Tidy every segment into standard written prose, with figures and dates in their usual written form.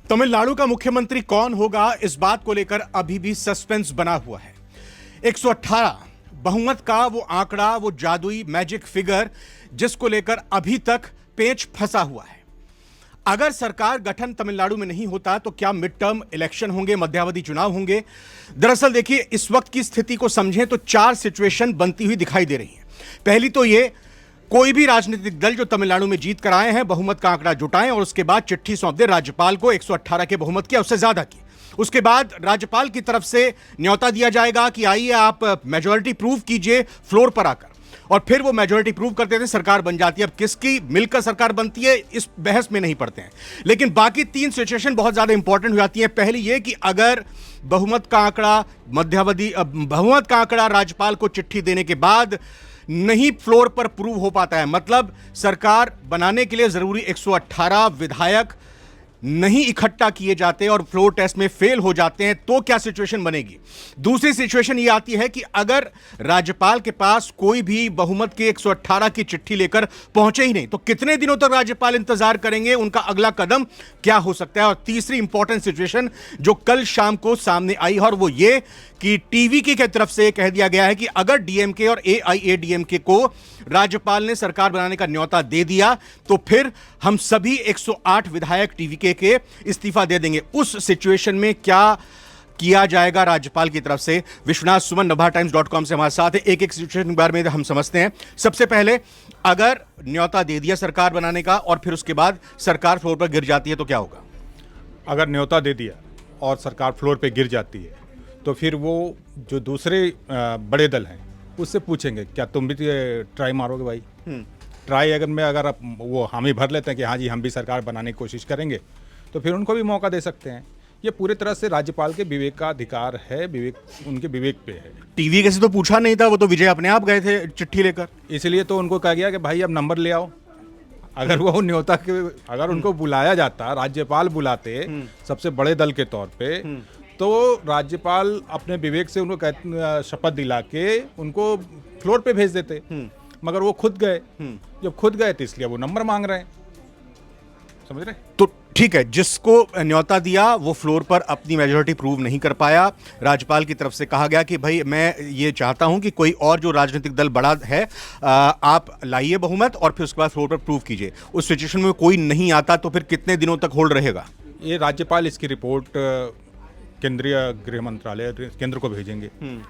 तमिलनाडु का मुख्यमंत्री कौन होगा, इस बात को लेकर अभी भी सस्पेंस बना हुआ है। 118 बहुमत का वो आंकड़ा, वो जादुई मैजिक फिगर, जिसको लेकर अभी तक पेच फंसा हुआ है। अगर सरकार गठन तमिलनाडु में नहीं होता तो क्या मिड टर्म इलेक्शन होंगे, मध्यावधि चुनाव होंगे? दरअसल देखिए, इस वक्त की स्थिति को समझें तो चार सिचुएशन बनती हुई दिखाई दे रही है। पहली तो ये, कोई भी राजनीतिक दल जो तमिलनाडु में जीत कर आए हैं बहुमत का आंकड़ा जुटाएं और उसके बाद चिट्ठी सौंप दे राज्यपाल को 118 के बहुमत की, उससे ज्यादा की। उसके बाद राज्यपाल की तरफ से न्योता दिया जाएगा कि आइए आप मेजॉरिटी प्रूव कीजिए फ्लोर पर आकर, और फिर वो मेजॉरिटी प्रूव करते थे, सरकार बन जाती है। अब किसकी मिलकर सरकार बनती है इस बहस में नहीं पड़ते हैं, लेकिन बाकी तीन सिचुएशन बहुत ज्यादा इंपॉर्टेंट हो जाती है। पहली ये कि अगर बहुमत का आंकड़ा बहुमत का आंकड़ा राज्यपाल को चिट्ठी देने के बाद नहीं फ्लोर पर प्रूव हो पाता है, मतलब सरकार बनाने के लिए जरूरी 118 विधायक नहीं इकट्ठा किए जाते और फ्लोर टेस्ट में फेल हो जाते हैं, तो क्या सिचुएशन बनेगी? दूसरी सिचुएशन यह आती है कि अगर राज्यपाल के पास कोई भी बहुमत के 118 की चिट्ठी लेकर पहुंचे ही नहीं, तो कितने दिनों तक राज्यपाल इंतजार करेंगे, उनका अगला कदम क्या हो सकता है? और तीसरी इंपॉर्टेंट सिचुएशन जो कल शाम को सामने आई, और वो ये कि टीवीके की तरफ से कह दिया गया है कि अगर डीएमके और एआईएडीएमके को राज्यपाल ने सरकार बनाने का न्योता दे दिया तो फिर हम सभी 108 विधायक टीवीके के इस्तीफा दे देंगे। उस सिचुएशन में क्या किया जाएगा राज्यपाल की तरफ से? विश्वनाथ सुमन nabhatimes.com से हमारे साथ है। एक एक सिचुएशन के बारे में हम समझते हैं। सबसे पहले, अगर न्योता दे दिया सरकार बनाने का और फिर उसके बाद सरकार फ्लोर पर गिर जाती है तो क्या होगा? अगर न्योता दे दिया और सरकार फ्लोर पे गिर जाती है तो फिर वो जो दूसरे बड़े दल हैं उससे पूछेंगे, क्या तुम भी ट्राई मारोगे भाई? ट्राई अगर वो हामी भर लेते हैं कि हाँ जी हम भी सरकार बनाने की कोशिश करेंगे, तो फिर उनको भी मौका दे सकते हैं। ये पूरी तरह से राज्यपाल के विवेक का अधिकार है, उनके विवेक पे है। टीवी से तो पूछा नहीं था, वो तो विजय अपने आप गए थे चिट्ठी लेकर, इसलिए तो उनको कहा गया कि भाई अब नंबर ले आओ। अगर वो न्योता के अगर उनको बुलाया जाता, राज्यपाल बुलाते सबसे बड़े दल के तौर पे, तो राज्यपाल अपने विवेक से उनको शपथ दिला के उनको फ्लोर पे भेज देते, मगर वो खुद गए। जब खुद गए तो इसलिए वो नंबर मांग रहे हैं, समझ रहे? तो ठीक है, जिसको न्योता दिया वो फ्लोर पर अपनी मेजॉरिटी प्रूव नहीं कर पाया। राज्यपाल की तरफ से कहा गया कि भाई मैं ये चाहता हूं कि कोई और जो राजनीतिक दल बड़ा है आप लाइए बहुमत और फिर उसके बाद फ्लोर पर प्रूव कीजिए। उस सिचुएशन में कोई नहीं आता तो फिर कितने दिनों तक होल्ड रहेगा? ये राज्यपाल इसकी रिपोर्ट केंद्रीय गृह मंत्रालय केंद्र को भेजेंगे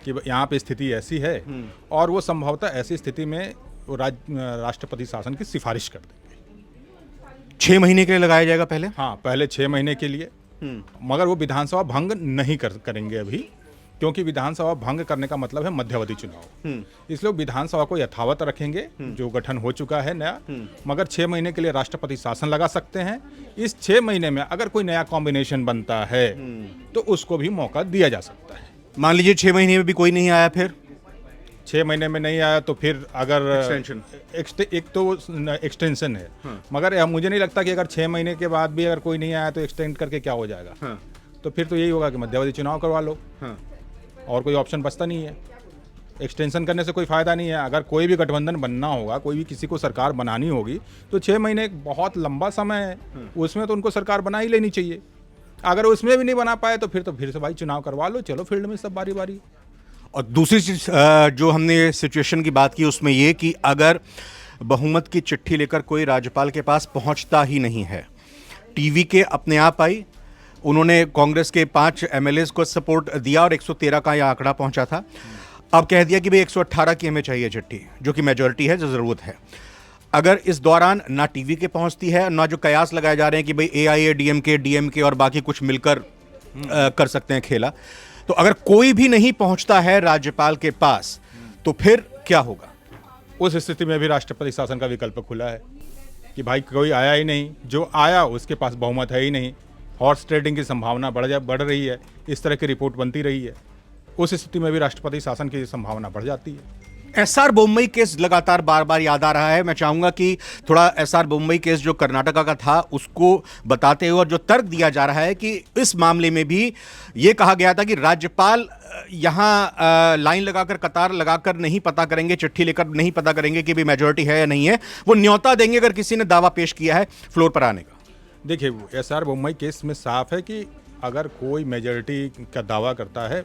कि यहाँ पे स्थिति ऐसी है, और वो संभवतः ऐसी स्थिति में राष्ट्रपति शासन की सिफारिश कर देंगे। 6 महीने के लिए लगाया जाएगा पहले? हाँ, पहले 6 महीने के लिए, मगर वो विधानसभा भंग नहीं करेंगे अभी, क्योंकि विधानसभा भंग करने का मतलब है मध्यावधि चुनाव। इसलिए विधानसभा को यथावत रखेंगे जो गठन हो चुका है नया, मगर 6 महीने के लिए राष्ट्रपति शासन लगा सकते हैं। इस 6 महीने में अगर कोई नया कॉम्बिनेशन बनता है तो उसको भी मौका दिया जा सकता है। मान लीजिए 6 महीने में भी कोई नहीं आया, फिर 6 महीने में नहीं आया तो फिर अगर एक तो एक्सटेंशन है, मगर मुझे नहीं लगता कि अगर 6 महीने के बाद भी अगर कोई नहीं आया तो एक्सटेंड करके क्या हो जाएगा। तो फिर तो यही होगा कि मध्यावधि चुनाव करवा लो, और कोई ऑप्शन बचता नहीं है। एक्सटेंशन करने से कोई फायदा नहीं है। अगर कोई भी गठबंधन बनना होगा, कोई भी किसी को सरकार बनानी होगी, तो 6 महीने एक बहुत लंबा समय है, उसमें तो उनको सरकार बना ही लेनी चाहिए। अगर उसमें भी नहीं बना पाए तो फिर से भाई चुनाव करवा लो, चलो फील्ड में सब बारी बारी। और दूसरी चीज जो हमने सिचुएशन की बात की उसमें यह कि अगर बहुमत की चिट्ठी लेकर कोई राज्यपाल के पास पहुंचता ही नहीं है, टीवी के अपने आप आई, उन्होंने कांग्रेस के 5 एमएलएज को सपोर्ट दिया और 113 का यह आंकड़ा पहुंचा था। अब कह दिया कि भाई 118 की हमें चाहिए चिट्ठी, जो कि मेजॉरिटी है, जो जरूरत है। अगर इस दौरान ना टीवी के पहुंचती है, ना जो कयास लगाए जा रहे हैं कि भाई एआईएडीएमके, डीएमके और बाकी कुछ मिलकर कर सकते हैं खेला, तो अगर कोई भी नहीं पहुंचता है राज्यपाल के पास तो फिर क्या होगा? उस स्थिति में भी राष्ट्रपति शासन का विकल्प खुला है कि भाई कोई आया ही नहीं, जो आया उसके पास बहुमत है ही नहीं, हॉर्स ट्रेडिंग की संभावना बढ़ रही है, इस तरह की रिपोर्ट बनती रही है। उस स्थिति में भी राष्ट्रपति शासन की संभावना बढ़ जाती है। एसआर बोम्मई केस लगातार बार बार याद आ रहा है। मैं चाहूंगा कि थोड़ा एसआर बोम्मई केस जो कर्नाटका का था उसको बताते हुए, और जो तर्क दिया जा रहा है कि इस मामले में भी ये कहा गया था कि राज्यपाल यहां लाइन लगाकर, कतार लगाकर नहीं पता करेंगे, चिट्ठी लेकर नहीं पता करेंगे कि भी मेजॉरिटी है या नहीं है, वो न्योता देंगे अगर किसी ने दावा पेश किया है फ्लोर पर आने का। देखिए SR बोम्मई केस में साफ है कि अगर कोई मेजॉरिटी का दावा करता है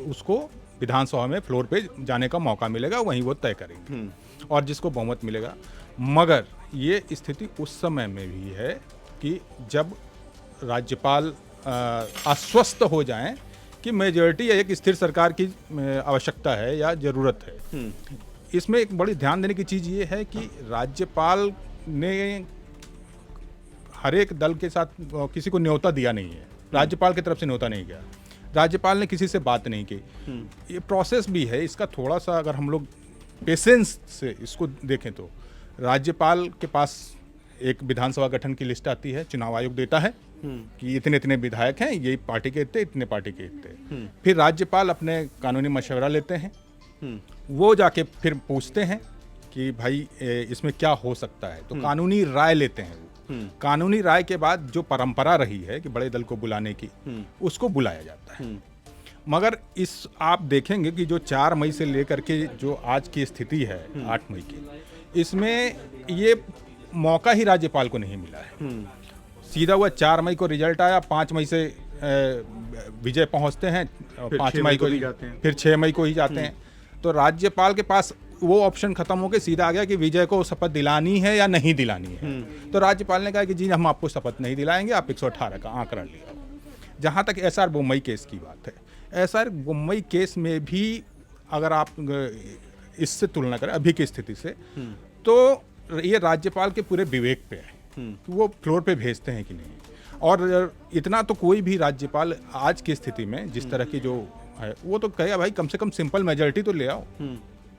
उसको विधानसभा में फ्लोर पे जाने का मौका मिलेगा, वहीं वो तय करेंगे और जिसको बहुमत मिलेगा। मगर ये स्थिति उस समय में भी है कि जब राज्यपाल आश्वस्त हो जाएं कि मेजॉरिटी एक स्थिर सरकार की आवश्यकता है या ज़रूरत है। इसमें एक बड़ी ध्यान देने की चीज़ ये है कि राज्यपाल ने हर एक दल के साथ किसी को न्योता दिया नहीं है, राज्यपाल की तरफ से न्योता नहीं गया, राज्यपाल ने किसी से बात नहीं की। ये प्रोसेस भी है इसका, थोड़ा सा अगर हम लोग पेशेंस से इसको देखें तो राज्यपाल के पास एक विधानसभा गठन की लिस्ट आती है, चुनाव आयोग देता है कि इतने इतने विधायक हैं, यही पार्टी के इतने पार्टी के इतने। फिर राज्यपाल अपने कानूनी मशवरा लेते हैं, वो जाके फिर पूछते हैं कि भाई इसमें क्या हो सकता है, तो कानूनी राय लेते हैं। कानूनी राय के बाद जो परंपरा रही है कि बड़े दल को बुलाने की, उसको बुलाया जाता है। मगर इस आप देखेंगे कि जो 4 मई से लेकर के जो आज की स्थिति है 8 मई की, इसमें ये मौका ही राज्यपाल को नहीं मिला है। सीधा हुआ 4 मई को रिजल्ट आया, 5 मई से विजय पहुंचते हैं, 5 मई को फिर 6 मई को ही जाते हैं। तो राज्यपाल के पास वो ऑप्शन खत्म होकर सीधा आ गया कि विजय को शपथ दिलानी है या नहीं दिलानी है। तो राज्यपाल ने कहा कि जी हम आपको शपथ नहीं दिलाएंगे, आप 118 का आंकड़ा ले आओ। जहाँ तक SR बोम्मई केस की बात है, SR बोम्मई केस में भी अगर आप इससे तुलना करें अभी की स्थिति से, तो ये राज्यपाल के पूरे विवेक पे है कि वो फ्लोर पे भेजते हैं कि नहीं। और इतना तो कोई भी राज्यपाल आज की स्थिति में जिस तरह की जो है, वो तो कहेगा भाई कम से कम सिंपल मेजॉरिटी तो ले आओ।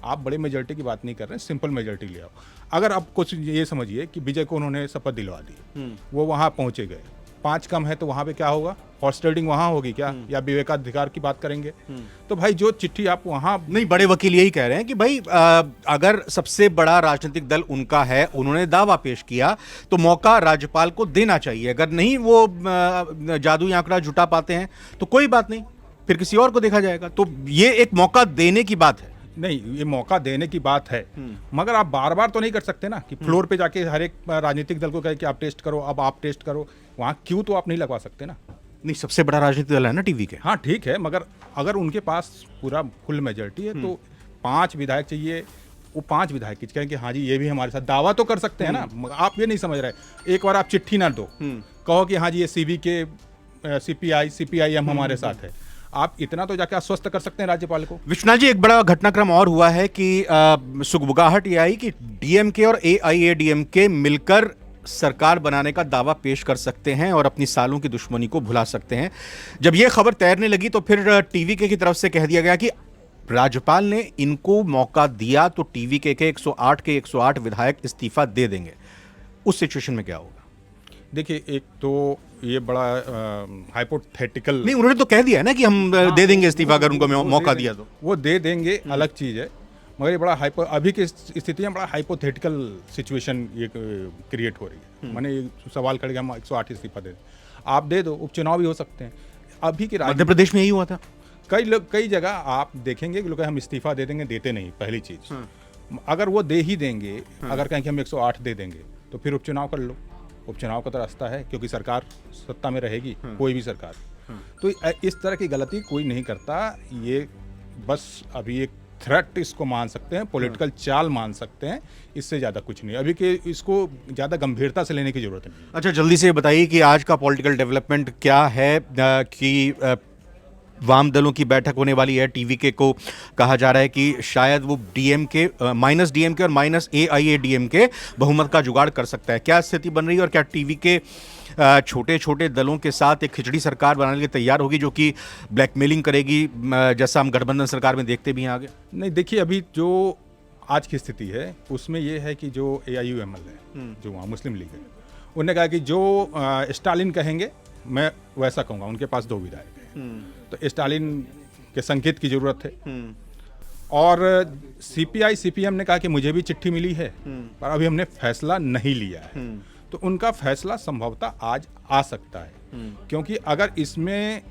आप बड़े मेजॉरिटी की बात नहीं कर रहे हैं, सिंपल मेजॉरिटी ले आओ। अगर आप कुछ ये समझिए कि विजय को उन्होंने शपथ दिलवा दी, वो वहाँ पहुँचे गए, 5 कम है तो वहाँ पे क्या होगा, हॉर्स ट्रेडिंग वहाँ होगी क्या, या विवेकाधिकार की बात करेंगे? तो भाई जो चिट्ठी आप वहाँ नहीं, बड़े वकील यही कह रहे हैं कि भाई अगर सबसे बड़ा राजनीतिक दल उनका है, उन्होंने दावा पेश किया, तो मौका राज्यपाल को देना चाहिए। अगर नहीं वो जादुई आंकड़ा जुटा पाते हैं तो कोई बात नहीं, फिर किसी और को देखा जाएगा। तो ये एक मौका देने की बात है। नहीं, ये मौका देने की बात है, मगर आप बार बार तो नहीं कर सकते ना कि फ्लोर पे जाके हर एक राजनीतिक दल को कहे कि आप टेस्ट करो, अब आप टेस्ट करो। वहाँ क्यों तो आप नहीं लगवा सकते ना। नहीं, सबसे बड़ा राजनीतिक दल है ना टीवी के। हाँ ठीक है, मगर अगर उनके पास पूरा फुल मेजॉरिटी है तो 5 विधायक चाहिए, वो 5 विधायक कहें कि हाँ जी ये भी हमारे साथ दावा तो कर सकते हैं ना। आप ये नहीं समझ रहे, एक बार आप चिट्ठी ना दो, कहो कि हाँ जी ये CB के CPIM हमारे साथ है, आप इतना तो जाके आश्वस्त कर सकते हैं राज्यपाल को। विश्वनाथ जी, एक बड़ा घटनाक्रम और हुआ है कि सुगबुगाहट ये आई कि DMK और AIADMK मिलकर सरकार बनाने का दावा पेश कर सकते हैं और अपनी सालों की दुश्मनी को भुला सकते हैं। जब ये खबर तैरने लगी तो फिर TVK की तरफ से कह दिया गया कि राज्यपाल ने इनको मौका दिया तो TVK के 108 विधायक इस्तीफा दे देंगे। उस सिचुएशन में क्या होगा? देखिए, एक तो ये बड़ा हाइपोथेटिकल, नहीं, उन्होंने तो कह दिया है ना कि हम दे देंगे इस्तीफा अगर उनको मौका दिया तो। वो दे देंगे, अलग चीज़ है, मगर ये बड़ा अभी की स्थिति में बड़ा हाइपोथेटिकल सिचुएशन ये क्रिएट हो रही है। मैंने ये सवाल कर हम 108 इस्तीफा दे, आप दे दो, उपचुनाव भी हो सकते हैं। अभी के मध्य प्रदेश में यही हुआ था। कई जगह आप देखेंगे कि लोग हम इस्तीफा दे देंगे, देते नहीं। पहली चीज़, अगर वो दे ही देंगे, अगर कहें कि हम 108 दे देंगे, तो फिर उपचुनाव कर लो। उपचुनाव का तो रास्ता है, क्योंकि सरकार सत्ता में रहेगी, कोई भी सरकार। तो इस तरह की गलती कोई नहीं करता। ये बस अभी एक थ्रेट इसको मान सकते हैं, पॉलिटिकल चाल मान सकते हैं, इससे ज़्यादा कुछ नहीं। अभी के इसको ज़्यादा गंभीरता से लेने की जरूरत नहीं। अच्छा, जल्दी से बताइए कि आज का पॉलिटिकल डेवलपमेंट क्या है कि वाम दलों की बैठक होने वाली है। TVK को कहा जा रहा है कि शायद वो माइनस DMK और माइनस AIADMK बहुमत का जुगाड़ कर सकता है। क्या स्थिति बन रही है और क्या TVK छोटे छोटे दलों के साथ एक खिचड़ी सरकार बनाने के लिए तैयार होगी जो कि ब्लैकमेलिंग करेगी, जैसा हम गठबंधन सरकार में देखते भी हैं आगे? नहीं, देखिए, अभी जो आज की स्थिति है उसमें ये है कि जो AIUML है, जो वहाँ मुस्लिम लीग है, उन्होंने कहा कि जो स्टालिन कहेंगे मैं वैसा कहूँगा। उनके पास 2 विधायक हैं, तो स्टालिन के संकेत की जरूरत है। और CPI CPM ने कहा कि मुझे भी चिट्ठी मिली है, पर अभी हमने फैसला नहीं लिया है। तो उनका फैसला संभवतः आज आ सकता है, क्योंकि अगर इसमें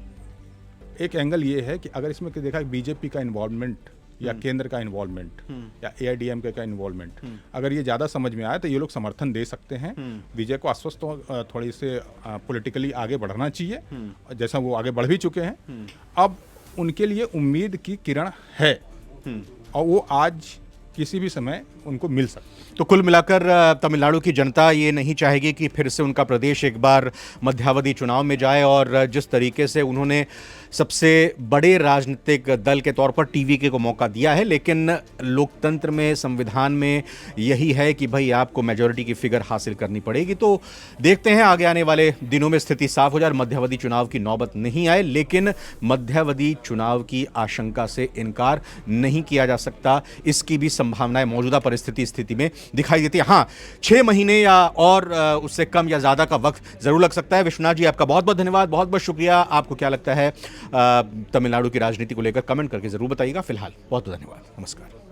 एक एंगल ये है कि अगर इसमें देखा BJP का इन्वॉल्वमेंट या केंद्र का इन्वॉल्वमेंट या AIADMK का इन्वॉल्वमेंट, अगर ये ज़्यादा समझ में आए तो ये लोग समर्थन दे सकते हैं। विजय को आश्वस्त थोड़ी से पॉलिटिकली आगे बढ़ना चाहिए, जैसा वो आगे बढ़ भी चुके हैं। अब उनके लिए उम्मीद की किरण है और वो आज किसी भी समय उनको मिल सकती है। तो कुल मिलाकर तमिलनाडु की जनता ये नहीं चाहेगी कि फिर से उनका प्रदेश एक बार मध्यावधि चुनाव में जाए, और जिस तरीके से उन्होंने सबसे बड़े राजनीतिक दल के तौर पर TVK को मौका दिया है, लेकिन लोकतंत्र में, संविधान में यही है कि भाई आपको मेजॉरिटी की फिगर हासिल करनी पड़ेगी। तो देखते हैं आगे आने वाले दिनों में स्थिति साफ हो जाए, मध्यावधि चुनाव की नौबत नहीं आए, लेकिन मध्यावधि चुनाव की आशंका से इनकार नहीं किया जा सकता, इसकी भी संभावनाएं मौजूदा स्थिति में दिखाई देती है। हाँ, 6 महीने या और उससे कम या ज्यादा का वक्त जरूर लग सकता है। विश्वनाथ जी, आपका बहुत बहुत धन्यवाद, बहुत बहुत शुक्रिया। आपको क्या लगता है तमिलनाडु की राजनीति को लेकर, कमेंट करके जरूर बताइएगा। फिलहाल बहुत बहुत धन्यवाद, नमस्कार।